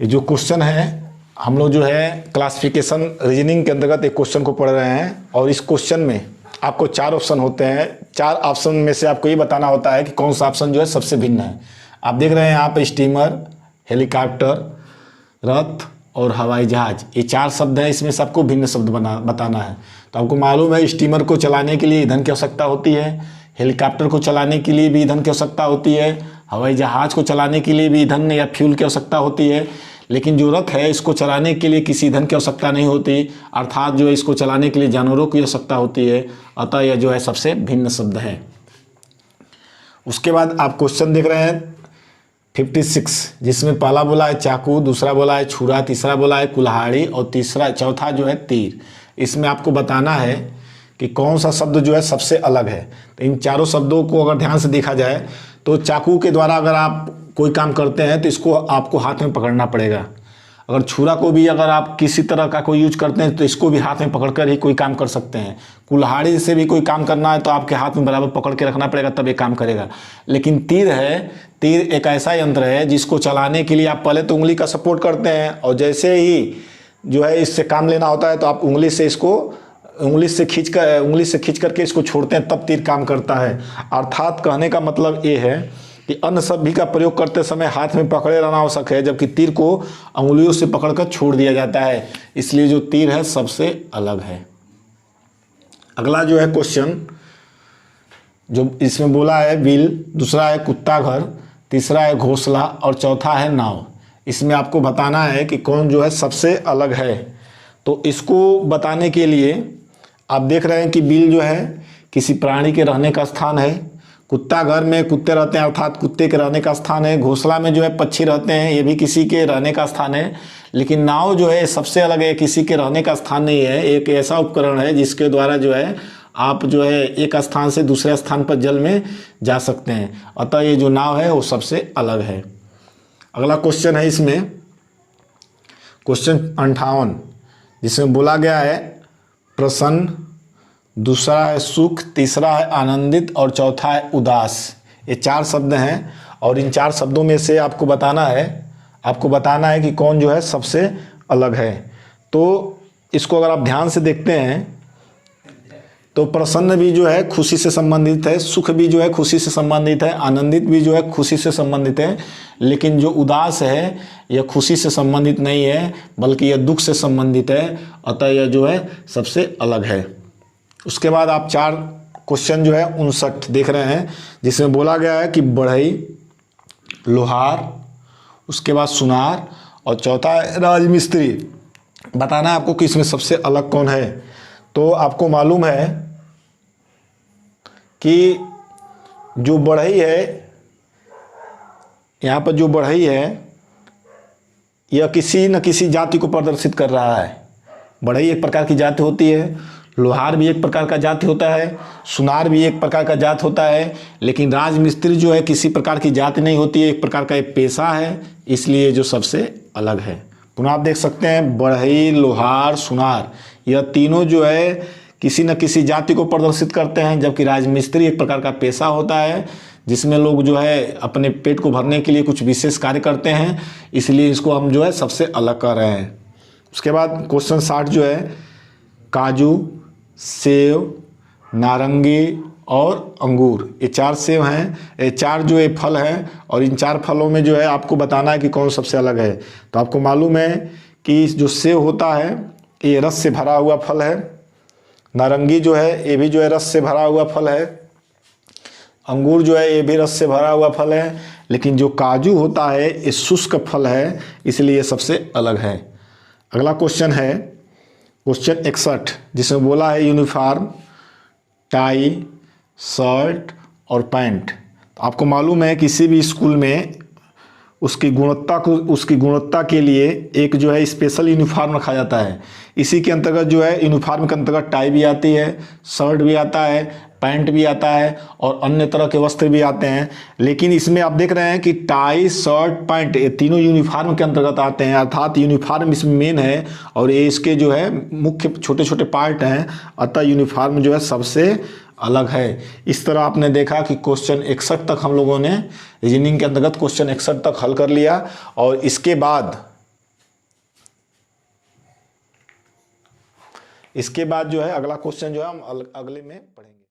ये जो क्वेश्चन है हम लोग जो है क्लासिफिकेशन रीजनिंग के अंतर्गत एक क्वेश्चन को पढ़ रहे हैं और इस क्वेश्चन में आपको 4 ऑप्शन होते हैं। 4 ऑप्शन में से आपको ये बताना होता है कि कौन सा ऑप्शन जो है सबसे भिन्न है। आप देख रहे हैं यहाँ पे स्टीमर, हेलीकॉप्टर, रथ और हवाई जहाज, ये 4 शब्द हैं। इसमें सबको भिन्न शब्द बताना है। तो आपको मालूम है स्टीमर को चलाने के लिए ईंधन की आवश्यकता होती है, हेलीकॉप्टर को चलाने के लिए भी ईंधन की आवश्यकता होती है, हवाई जहाज को चलाने के लिए भी ईंधन या फ्यूल की आवश्यकता होती है। लेकिन जो रथ है इसको चलाने के लिए किसी ईंधन की आवश्यकता नहीं होती, अर्थात जो है इसको चलाने के लिए जानवरों की आवश्यकता होती है। अतः यह जो है सबसे भिन्न शब्द है। उसके बाद आप क्वेश्चन देख रहे हैं 56, जिसमें पहला बोला है चाकू, दूसरा बोला है छुरा, तीसरा बोला है कुल्हाड़ी और चौथा जो है तीर। इसमें आपको बताना है कि कौन सा शब्द जो है सबसे अलग है। तो इन चारों शब्दों को अगर ध्यान से देखा जाए तो चाकू के द्वारा अगर आप कोई काम करते हैं तो इसको आपको हाथ में पकड़ना पड़ेगा। अगर छुरा को भी अगर आप किसी तरह का कोई यूज करते हैं तो इसको भी हाथ में पकड़कर ही कोई काम कर सकते हैं। कुल्हाड़ी से भी कोई काम करना है तो आपके हाथ में बराबर पकड़ के रखना पड़ेगा, तब ये काम करेगा। लेकिन तीर है, तीर एक ऐसा यंत्र है जिसको चलाने के लिए आप पहले तो उंगली का सपोर्ट करते हैं और जैसे ही जो है इससे काम लेना होता है तो आप उंगली से खींच करके इसको छोड़ते हैं, तब तीर काम करता है। अर्थात कहने का मतलब ये है कि अन्य सभी का प्रयोग करते समय हाथ में पकड़े रहना आवश्यक है, जबकि तीर को अंगुलियों से पकड़कर छोड़ दिया जाता है। इसलिए जो तीर है सबसे अलग है। अगला जो है क्वेश्चन जो इसमें बोला है बिल, दूसरा है कुत्ता घर, तीसरा है घोंसला और चौथा है नाव। इसमें आपको बताना है कि कौन जो है सबसे अलग है। तो इसको बताने के लिए आप देख रहे हैं कि बिल जो है किसी प्राणी के रहने का स्थान है, कुत्ता घर में कुत्ते रहते हैं अर्थात कुत्ते के रहने का स्थान है, घोंसला में जो है पक्षी रहते हैं, ये भी किसी के रहने का स्थान है। लेकिन नाव जो है सबसे अलग है, किसी के रहने का स्थान नहीं है। एक ऐसा उपकरण है जिसके द्वारा जो है आप जो है एक स्थान से दूसरे स्थान पर जल में जा सकते हैं। अतः ये जो नाव है वो सबसे अलग है। अगला क्वेश्चन है इसमें क्वेश्चन 58, जिसमें बोला गया है प्रसन्न, दूसरा है सुख, तीसरा है आनंदित और चौथा है उदास। ये 4 शब्द हैं और इन 4 शब्दों में से आपको बताना है कि कौन जो है सबसे अलग है। तो इसको अगर आप ध्यान से देखते हैं तो प्रसन्न भी जो है खुशी से संबंधित है, सुख भी जो है खुशी से संबंधित है, आनंदित भी जो है खुशी से संबंधित है। लेकिन जो उदास है यह खुशी से संबंधित नहीं है, बल्कि यह दुख से संबंधित है। अतः यह जो है सबसे अलग है। उसके बाद आप 4 क्वेश्चन जो है 59 देख रहे हैं, जिसमें बोला गया है कि बढ़ई, लोहार, उसके बाद सुनार और चौथा है राजमिस्त्री। बताना है आपको कि इसमें सबसे अलग कौन है। तो आपको मालूम है कि जो बढ़ई है, यहाँ पर जो बढ़ई है यह किसी न किसी जाति को प्रदर्शित कर रहा है। बढ़ई एक प्रकार की जाति होती है, लोहार भी एक प्रकार का जाति होता है, सुनार भी एक प्रकार का जात होता है। लेकिन राजमिस्त्री जो है किसी प्रकार की जाति नहीं होती है, एक प्रकार का एक पेशा है, इसलिए जो सबसे अलग है। पुनः आप देख सकते हैं बढ़ई, लोहार, सुनार, यह तीनों जो है किसी न किसी जाति को प्रदर्शित करते हैं, जबकि राजमिस्त्री एक प्रकार का पेशा होता है जिसमें लोग जो है अपने पेट को भरने के लिए कुछ विशेष कार्य करते हैं, इसलिए इसको हम जो है सबसे अलग कर रहे हैं। उसके बाद क्वेश्चन 60 जो है काजू, सेब, नारंगी और अंगूर, ये 4 सेब हैं, ये 4 जो ये फल हैं और इन 4 फलों में जो है आपको बताना है कि कौन सबसे अलग है। तो आपको मालूम है कि जो सेब होता है ये रस से भरा हुआ फल है, नारंगी जो है ये भी जो है रस से भरा हुआ फल है, अंगूर जो है ये भी रस से भरा हुआ फल है। लेकिन जो काजू होता है ये शुष्क फल है, इसलिए ये सबसे अलग है। अगला क्वेश्चन है क्वेश्चन 61, जिसमें बोला है यूनिफॉर्म, टाई, शर्ट और पैंट। तो आपको मालूम है किसी भी स्कूल में उसकी गुणवत्ता के लिए एक जो है स्पेशल यूनिफॉर्म रखा जाता है। इसी के अंतर्गत जो है यूनिफॉर्म के अंतर्गत टाई भी आती है, शर्ट भी आता है, पैंट भी आता है और अन्य तरह के वस्त्र भी आते हैं। लेकिन इसमें आप देख रहे हैं कि टाई, शर्ट, पैंट ये तीनों यूनिफॉर्म के अंतर्गत आते हैं, अर्थात यूनिफॉर्म इसमें मेन है और ये इसके जो है मुख्य छोटे छोटे पार्ट हैं। अतः यूनिफॉर्म जो है सबसे अलग है। इस तरह आपने देखा कि क्वेश्चन 61 तक हम लोगों ने रीजनिंग के अंतर्गत क्वेश्चन 61 तक हल कर लिया और इसके बाद इसके बाद जो है अगला क्वेश्चन जो है हम अगले में पढ़ेंगे।